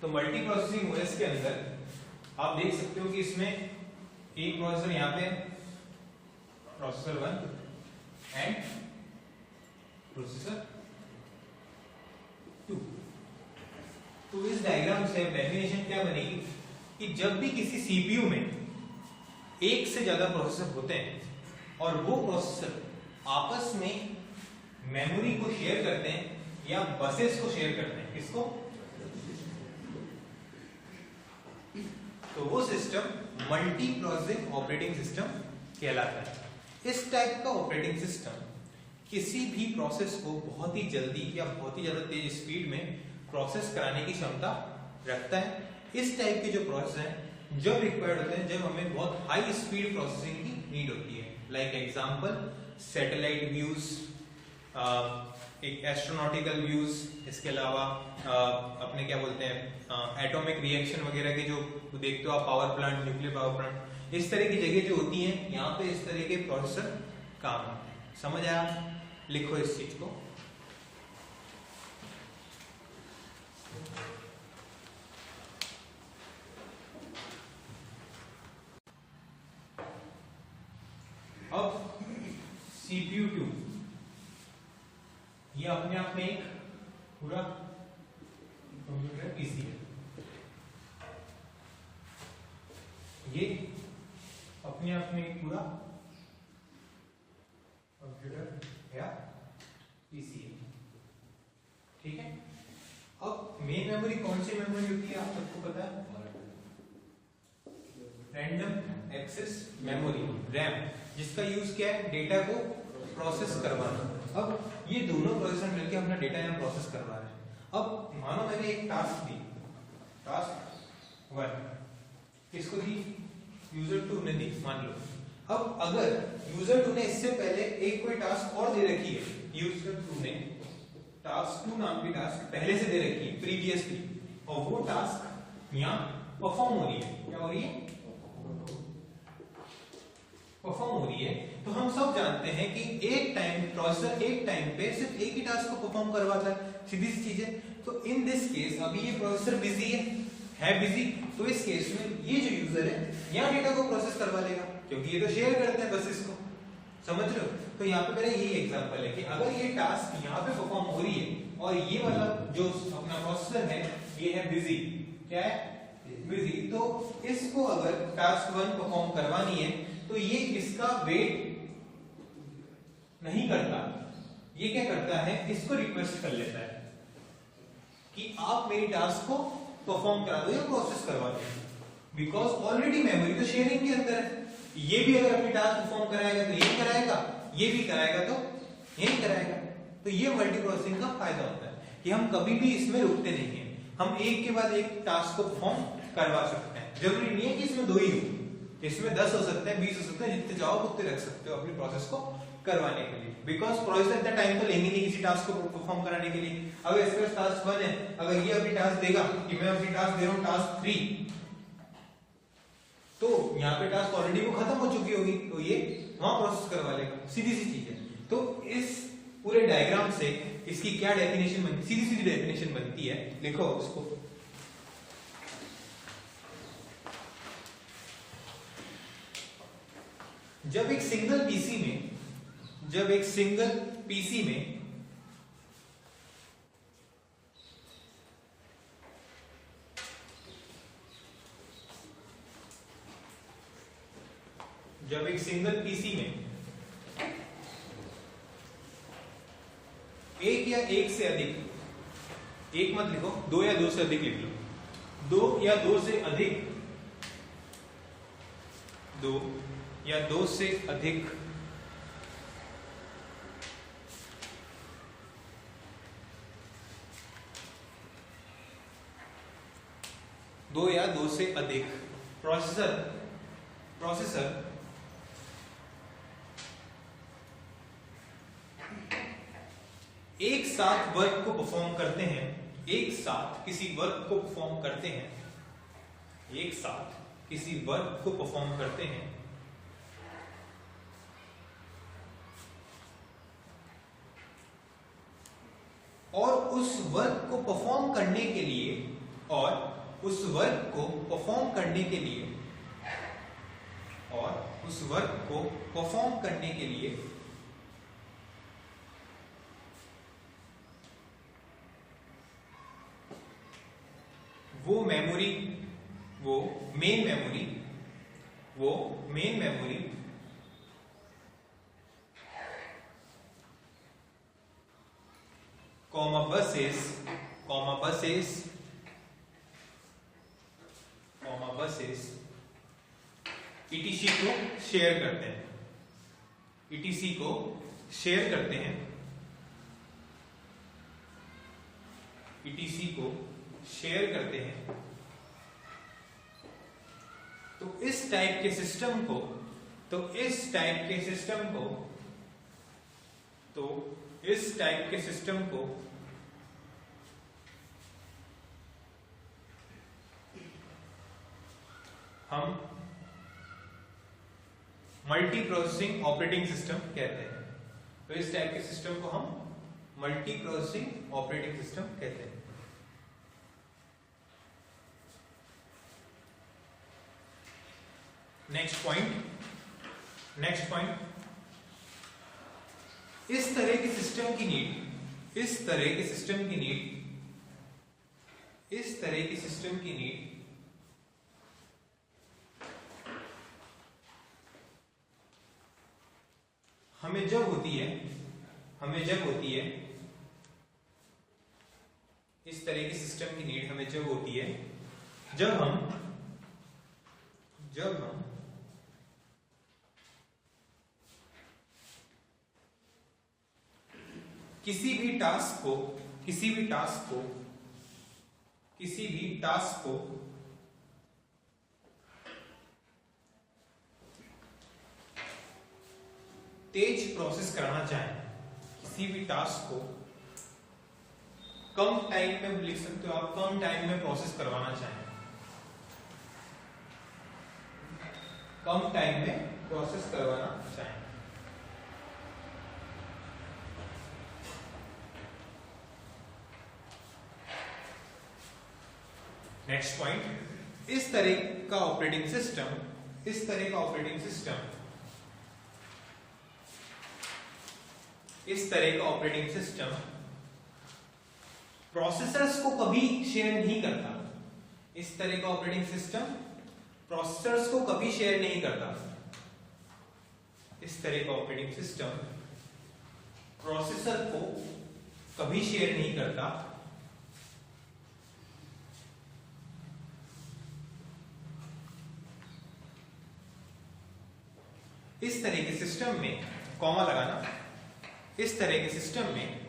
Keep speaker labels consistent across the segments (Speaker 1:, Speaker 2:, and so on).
Speaker 1: तो multi processing OS के अंदर आप देख सकते हो कि इसमें एक प्रोसेसर यहाँ पे प्रोसेसर 1 एंड प्रोसेसर 2। तो इस डायग्राम से डेफिनेशन क्या बनेगी कि जब भी किसी सीपीयू में एक से ज्यादा प्रोसेसर होते हैं और वो प्रोसेसर आपस में मेमोरी को शेयर करते हैं या बसेस को शेयर करते हैं, किसको? तो वो system multi processing operating system कहलाता है। इस टाइप का ऑपरेटिंग सिस्टम किसी भी प्रोसेस को बहुत ही जल्दी या बहुत ही ज्यादा तेज स्पीड में प्रोसेस कराने की क्षमता रखता है। इस टाइप के जो प्रोसेस हैं जब रिक्वायर्ड होते हैं, जब हमें बहुत हाई स्पीड प्रोसेसिंग की नीड होती है। लाइक एग्जांपल सैटेलाइट व्यूज, एक एस्ट्रोनॉटिकल व्यूज, इसके अलावा अपने क्या बोलते हैं एटॉमिक रिएक्शन वगैरह के जो देखते हो आप, power plant, nuclear power plant, इस तरह की जगह जो होती हैं यहाँ पे इस तरह के प्रोसेसर काम आते हैं। समझ आया? लिखो इस चीज को। अब CPU 2 ये अपने आप में एक पूरा कंप्यूटर पीसी है। ये अपने आप में एक पूरा कंप्यूटर या पीसी है, ठीक है। अब मेन मेमोरी कौन सी मेमोरी होती है आप सबको पता है? रैंडम एक्सेस मेमोरी, रैम, जिसका यूज क्या है? डेटा को प्रोसेस करवाना। अब ये दोनों प्रोसेसर मिलकर अपना डेटा यहाँ प्रोसेस करवा रहे हैं। अब मानो मैंने एक टास्क दी, टास्क 1 किसको दी? यूजर 2 ने दी, मान लो। अब अगर यूजर 2 ने इससे पहले एक कोई टास्क और दे रखी है, यूजर 2 ने टास्क 2 नाम की टास्क पहले से दे रखी है प्रीवियसली, और वो टास्क यहाँ परफॉर्म हो रही है। क्या हो रही है? परफॉर्म हो रही है। तो हम सब जानते हैं कि एक टाइम प्रोसेसर एक टाइम पे सिर्फ एक ही टास्क को परफॉर्म करवाता है, सीधी सी चीज है। तो इन दिस केस अभी ये प्रोसेसर बिजी है बिजी, तो इस केस में ये जो यूजर है यहाँ डेटा को प्रोसेस करवा लेगा, क्योंकि ये तो शेयर करते हैं बस इसको। समझ रहे हो? तो यहाँ पे मेरा यही एग्जांपल है कि अगर ये टास्क यहाँ पे परफॉर्म हो रही है और ये वाला जो अपना प्रोसेसर है ये है बिजी, क्या है? बिजी। तो इसको अगर टास्क 1 परफॉर्म करवानी है तो ये इसका वेट नहीं करता, ये क्या करता है? इसको रिक्वेस्ट कर लेता है कि आप मेरी टास्क को परफॉर्म करा दो या प्रोसेस करवा दो, बिकॉज ऑलरेडी मेमोरी तो शेयरिंग के अंदर है। ये भी अगर अपनी टास्क परफॉर्म कराएगा तो ये कराएगा, ये भी कराएगा तो यही कराएगा। तो ये मल्टी प्रोसेसिंग का फायदा होता है कि हम कभी भी इसमें रुकते नहीं है, हम एक के बाद एक टास्क को परफॉर्म करवा सकते हैं। जरूरी नहीं है कि इसमें 2 ही हो, इसमें 10 हो सकते हैं, 20 हो सकते हैं, जितने चाहो उतने रख सकते हो अपनी प्रोसेस को करवाने के लिए। बिकॉज प्रोसेसर इतना टाइम तो लेंगे नहीं किसी टास्क को परफॉर्म कराने के लिए। अगर इसके पास टास्क 1 है, अगर ये अपनी टास्क देगा कि मैं अपनी टास्क दे रहा हूं टास्क 3, तो यहाँ पे टास्क ऑलरेडी वो खत्म हो चुकी होगी, तो ये वहां प्रोसेस करवा लेगा। सीधी सी चीज है। तो इस पूरे डायग्राम से इसकी क्या डेफिनेशन बनती, सीधी सीधी डेफिनेशन बनती है, लिखो उसको। जब एक सिंगल पीसी में जब एक सिंगल पीसी में एक या एक से अधिक, एक मत लिखो, 2 या 2 से अधिक लिख लो, 2 या 2 से अधिक, 2 या 2 से अधिक प्रोसेसर एक साथ वर्क को परफॉर्म करते हैं, एक साथ किसी वर्क को परफॉर्म करते हैं, एक साथ किसी वर्क को परफॉर्म करते हैं, और उस वर्क को परफॉर्म करने के लिए और उस वर्क को परफॉर्म करने के लिए वो मेन मेमोरी बसेस ईटीसी को शेयर करते हैं तो इस टाइप के सिस्टम को हम मल्टी प्रोसेसिंग ऑपरेटिंग सिस्टम कहते हैं। तो इस टाइप के सिस्टम को हम मल्टी प्रोसेसिंग ऑपरेटिंग सिस्टम कहते हैं। नेक्स्ट पॉइंट, इस तरह के सिस्टम की नीड हमें जब होती है इस तरह की सिस्टम की नीड हमें जब होती है जब हम किसी भी टास्क को तेज प्रोसेस करना चाहें, किसी भी टास्क को कम टाइम में, लिख सकते हो आप, कम टाइम में प्रोसेस करवाना चाहें, नेक्स्ट पॉइंट, इस तरह का ऑपरेटिंग सिस्टम प्रोसेसर्स को कभी शेयर नहीं करता। इस तरह का ऑपरेटिंग सिस्टम प्रोसेसर्स को कभी शेयर नहीं करता। इस तरह का ऑपरेटिंग सिस्टम प्रोसेसर को कभी शेयर नहीं करता। इस तरह के सिस्टम में, कॉमा लगाना, इस तरह के सिस्टम में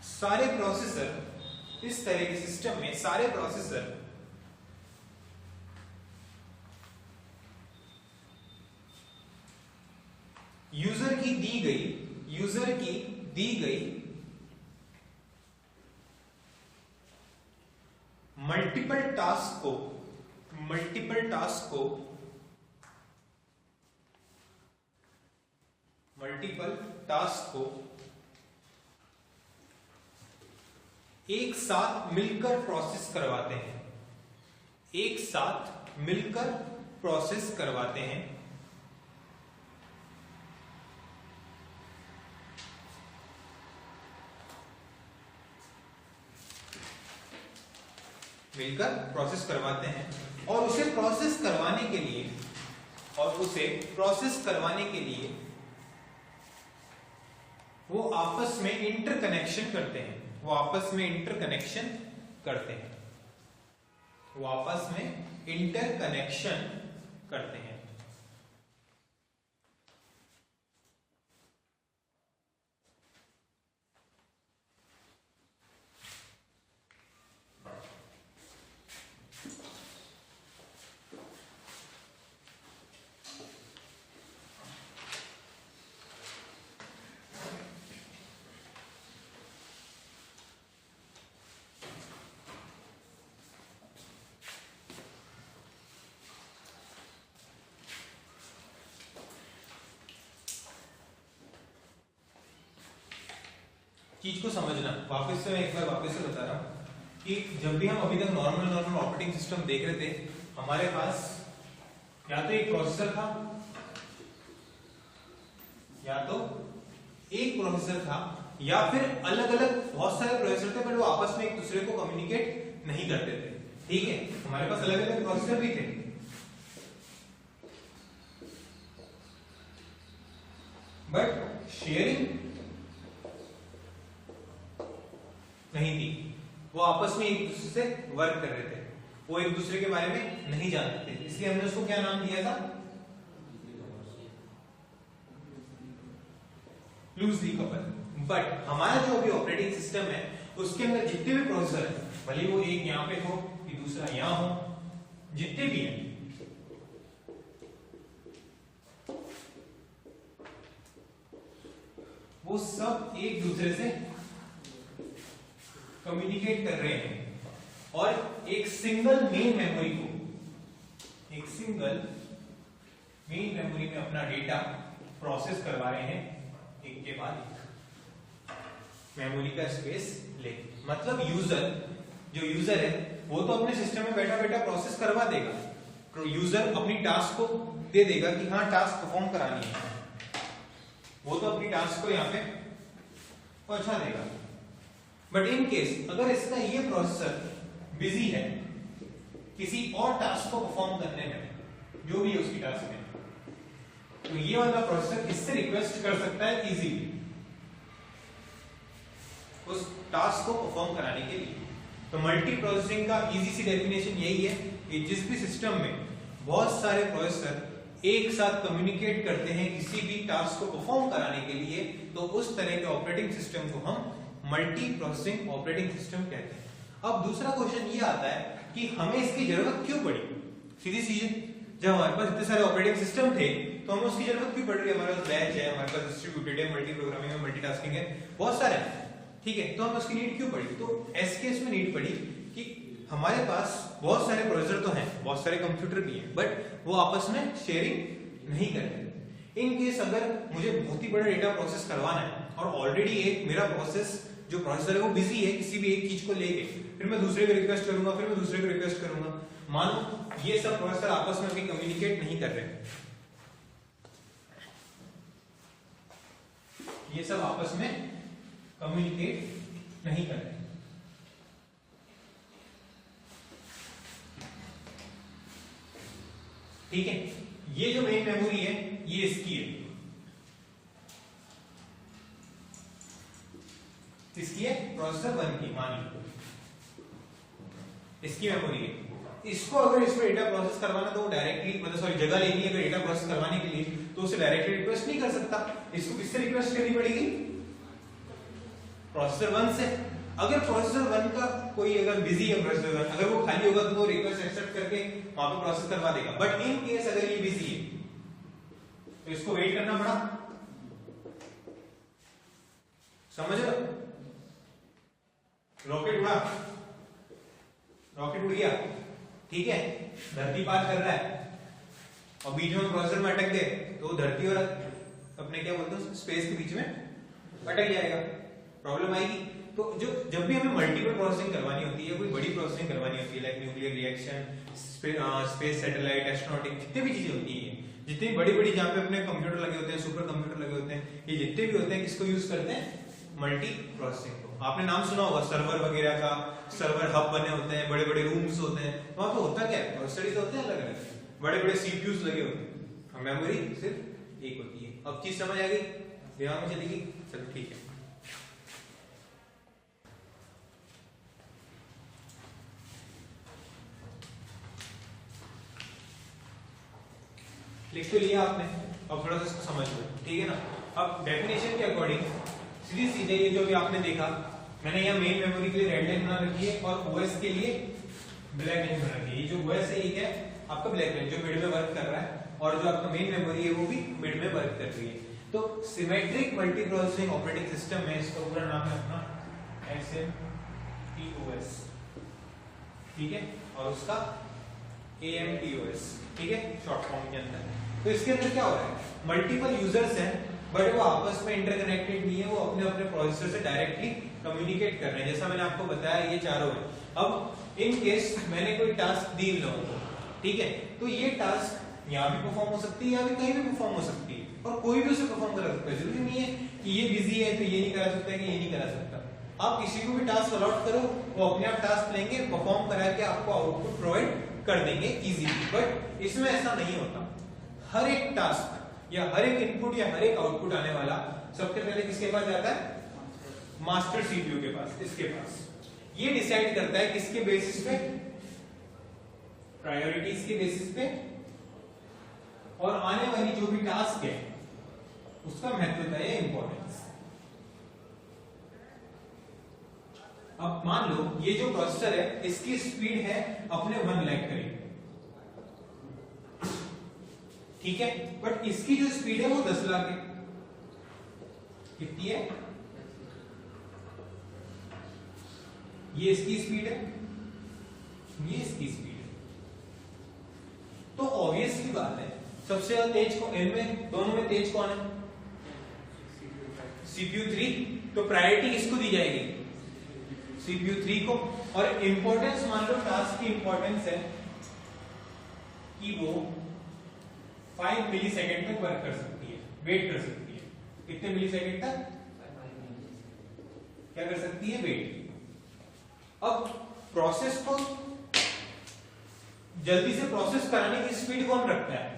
Speaker 1: सारे प्रोसेसर यूजर की दी गई मल्टीपल टास्क को एक साथ मिलकर प्रोसेस करवाते हैं। और उसे प्रोसेस करवाने के लिए वो आपस में इंटरकनेक्शन करते हैं। चीज को समझना, वापस से मैं एक बार वापस से बता रहा हूँ कि जब भी हम अभी तक नॉर्मल ऑपरेटिंग सिस्टम देख रहे थे, हमारे पास या तो एक प्रोसेसर था या फिर अलग अलग बहुत सारे प्रोसेसर थे, पर वो आपस में एक दूसरे को कम्युनिकेट नहीं करते थे। ठीक है, हमारे पास अलग अलग प्रोसेसर भी थे, बट शेयरिंग नहीं थी। वो आपस में एक दूसरे से वर्क कर रहे थे, वो एक दूसरे के बारे में नहीं जानते थे, इसलिए हमने उसको क्या नाम दिया था? Loosely couple. बट हमारा जो अभी ऑपरेटिंग सिस्टम है उसके अंदर जितने भी प्रोसेसर है, भले वो एक यहां पे हो कि दूसरा यहां हो, जितने भी हैं वो सब एक दूसरे से कम्युनिकेट कर रहे हैं और एक सिंगल मेन मेमोरी में अपना डेटा प्रोसेस करवा रहे हैं एक के बाद एक, मेमोरी का स्पेस ले। मतलब यूजर है वो तो अपने सिस्टम में बैठा बैठा प्रोसेस करवा देगा, तो यूजर अपनी टास्क को दे देगा कि हाँ टास्क परफॉर्म करानी है, वो तो अपनी टास्क को यहाँ पे पहुंचा देगा। बट इन केस अगर इसका ये प्रोसेसर बिजी है किसी और टास्क को परफॉर्म करने में, जो भी है उसकी टास्क में, तो ये वाला प्रोसेसर इससे रिक्वेस्ट कर सकता है इजीली उस टास्क को परफॉर्म कराने के लिए। तो मल्टी प्रोसेसिंग का इजी सी डेफिनेशन यही है कि जिस भी सिस्टम में बहुत सारे प्रोसेसर एक साथ कम्युनिकेट करते हैं किसी भी टास्क को परफॉर्म कराने के लिए, तो उस तरह के ऑपरेटिंग सिस्टम को हम मल्टी प्रोसेसिंग ऑपरेटिंग सिस्टम कहते हैं। अब दूसरा क्वेश्चन ये आता है कि हमें इसकी जरूरत क्यों पड़ी? सीधी चीज, जब हमारे पास इतने सारे ऑपरेटिंग सिस्टम थे तो हमें उसकी जरूरत क्यों पड़ रही है? हमारे पास बैच है, हमारे पास डिस्ट्रीब्यूटेड है, मल्टी प्रोग्रामिंग है, मल्टीटास्किंग है, बहुत सारे हैं। ठीक है, तो हमें उसकी नीड क्यों पड़ी? तो ऐसे केस में नीड पड़ी कि हमारे पास बहुत सारे प्रोसेसर तो हैं, बहुत सारे कंप्यूटर भी हैं, बट वो आपस में शेयरिंग नहीं करते। इन केस अगर मुझे बहुत ही बड़ा डेटा प्रोसेस करवाना है और ऑलरेडी एक मेरा जो प्रोसेसर है वो बिजी है किसी भी एक चीज को लेके, फिर मैं दूसरे को रिक्वेस्ट करूंगा, फिर मैं दूसरे को रिक्वेस्ट करूंगा, मानो ये सब प्रोसेसर आपस में अभी कम्युनिकेट नहीं कर रहे, ये सब आपस में कम्युनिकेट नहीं कर रहे। ठीक है, ये जो मेन मेमोरी है ये इसकी है, इसकी है प्रोसेसर 1 की, मान लो इसकी मेमोरी है। इसको अगर इसमें डेटा प्रोसेस करवाना तो डायरेक्टली मतलब जगह लेनी है अगर डेटा प्रोसेस करवाने के लिए, तो उसे डायरेक्टली रिक्वेस्ट नहीं कर सकता, इसको किससे रिक्वेस्ट करनी पड़ेगी? प्रोसेसर 1 से। अगर प्रोसेसर 1 का कोई अगर बिजी है, प्रोसेसर 1 अगर वो खाली होगा तो वो रिक्वेस्ट एक्सेप्ट करके वहां पे प्रोसेस करवा देगा, बट इन केस अगर ये बिजी है तो इसको वेट करना पड़ा। समझ रहे हो? रॉकेट उड़ गया, ठीक है, धरती पार कर रहा है और बीच में प्रोसेसर में अटक गए तो धरती और अपने क्या बोलते हैं स्पेस के बीच में अटक जाएगा, प्रॉब्लम आएगी। तो जब भी हमें मल्टीपल प्रोसेसिंग करवानी होती है, कोई बड़ी प्रोसेसिंग करवानी होती है, like nuclear reaction, space satellite, astronautic, जितने भी चीजें होती है, जितनी बड़ी जहां पे अपने कंप्यूटर लगे होते हैं, सुपर कंप्यूटर लगे होते हैं, ये जितने भी होते हैं किसको यूज करते हैं? मल्टी प्रोसेसिंग को। आपने नाम सुना होगा सर्वर वगैरह का, सर्वर हब बने होते हैं, बड़े बड़े रूम्स होते हैं, वहां पे होता क्या है? प्रोसेसर होते हैं अलग अलग, बड़े बड़े सीपीयूज लगे होते हैं, मेमोरी सिर्फ एक होती है। अब चीज समझ आ गई, दिमाग में चलेगी? चलो ठीक है। लिख तो लिया आपने, अब थोड़ा सा इसको समझ लो, ठीक है ना? अब डेफिनेशन के अकॉर्डिंग सीधे ये जो भी आपने देखा, मैंने यहाँ मेन मेमोरी के लिए रेड लाइन बना रखी है और ओएस के लिए ब्लैक लाइन बना रखी है। ये जो ओएस है ये है आपका ब्लैक लाइन जो मिड में वर्क कर रहा है, और जो आपका मेन मेमोरी है वो भी मिड में वर्क कर रही है। तो symmetric multi processing operating system में इसका पूरा नाम है अपना SMPOS, ठीक है, और उसका AMPOS, ठीक है, शॉर्ट फॉर्म के अंदर। तो इसके अंदर क्या हो रहा है? मल्टीपल यूजर्स हैं, बट वो आपस में इंटरकनेक्टेड नहीं है, वो अपने अपने प्रोसेसर से डायरेक्टली कम्युनिकेट कर रहे हैं। जैसा मैंने आपको बताया ये चारों है। अब इन केस मैंने कोई टास्क दी इन लोगों को, ठीक है, तो ये टास्क यहाँ भी परफॉर्म हो सकती है, यहाँ भी कहीं भी परफॉर्म हो सकती है, और कोई भी उसे परफॉर्म करा सकता है। जरूरी नहीं है कि ये बिजी है तो ये नहीं करा सकता है कि ये नहीं करा सकता। आप किसी को भी टास्क अलॉट करो, वो अपने आप टास्क लेंगे, परफॉर्म करा के आपको आउटपुट प्रोवाइड कर देंगे इजीली। बट इसमें ऐसा नहीं होता। हर एक टास्क या हर एक इनपुट या हर एक आउटपुट आने वाला सबसे पहले किसके पास जाता है? मास्टर सीपीयू के पास, इसके पास। ये डिसाइड करता है किसके बेसिस पे? प्रायोरिटीज के बेसिस पे, और आने वाली जो भी टास्क है उसका महत्वता या इंपॉर्टेंस। अब मान लो ये जो प्रोसेसर है इसकी स्पीड है अपने 1 लाख करीब, ठीक है, बट इसकी जो स्पीड है वो 10 लाख है। कितनी है? ये इसकी स्पीड है, ये इसकी स्पीड है। तो ऑब्वियसली बात है सबसे ज्यादा तेज को इनमें दोनों में तेज कौन है? CPU 3। तो प्रायोरिटी किसको दी जाएगी? CPU 3 को। और इंपॉर्टेंस मान लो टास्क की इंपॉर्टेंस है कि वो 5 मिली सेकेंड तक वर्क कर सकती है, वेट कर सकती है। कितने मिली सेकेंड तक क्या कर सकती है? वेट। अब प्रोसेस को जल्दी से प्रोसेस कराने की स्पीड कौन रखता है?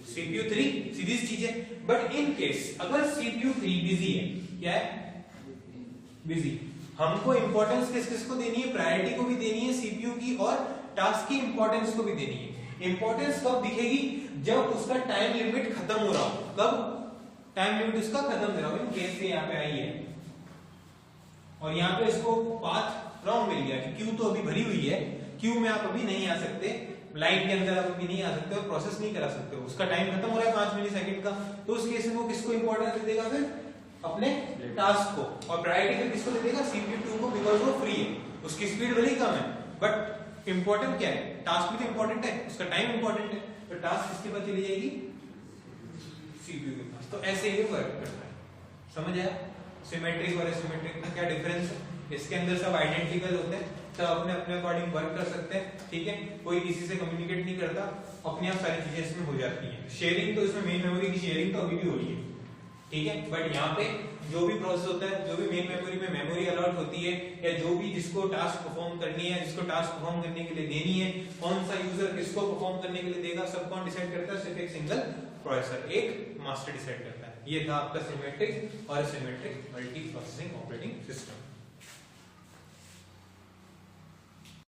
Speaker 1: CPU 3, सीधी चीज है। बट इन केस अगर CPU 3 बिजी है, क्या है? बिजी, हमको इंपॉर्टेंस किस किस को देनी है? प्रायोरिटी को भी देनी है CPU की, और टास्क की इंपॉर्टेंस को भी देनी है। इंपॉर्टेंस कब दिखेगी? जब उसका टाइम लिमिट खत्म हो रहा हो। कब टाइम लिमिट उसका खत्म हो रहा हो? इन केस से यहाँ पे आई है और यहाँ पे इसको पाथ रॉन्ग मिल गया कि क्यू तो अभी भरी हुई है, क्यू में आप अभी नहीं आ सकते, लाइन के अंदर आप अभी नहीं आ सकते और प्रोसेस नहीं करा सकते हो, उसका टाइम खत्म हो रहा है 5 मिली सेकेंड का। तो उस केस में वो किसको इंपॉर्टेंस दे देगा? फिर अपने टास्क को। और प्रायोरिटी फिर किसको दे देगा? CPU 2 को, बिकॉज वो फ्री है, उसकी स्पीड भले ही कम है बट इंपॉर्टेंट क्या है? टास्क भी तो इंपॉर्टेंट है, उसका टाइम इंपॉर्टेंट है, तो टास्क किसके पास चली जाएगी? CPU के पास। तो ऐसे ही वर्क करता है। समझ आया? सिमेट्रिक और एसिमेट्रिक का क्या डिफरेंस है? इसके अंदर सब आइडेंटिकल होते हैं, सब अपने अपने अकॉर्डिंग वर्क कर सकते हैं, ठीक है, कोई किसी से कम्युनिकेट नहीं करता, अपने आप सारी चीजें इसमें हो जाती हैं। शेयरिंग तो इसमें मेन मेमोरी की शेयरिंग तो अभी भी हो रही है, ठीक है, बट यहाँ पे जो भी प्रोसेस होता है, जो भी मेन मेमोरी में मेमोरी अलॉट होती है, या जो भी जिसको टास्क परफॉर्म करनी है, जिसको टास्क परफॉर्म करने के लिए देनी है, कौन सा यूजर किसको परफॉर्म करने के लिए देगा, सब कौन डिसाइड करता है? सिर्फ एक सिंगल प्रोसेसर, एक मास्टर डिसाइड करता है। ये था आपका सिमेट्रिक और asymmetric multi processing operating system.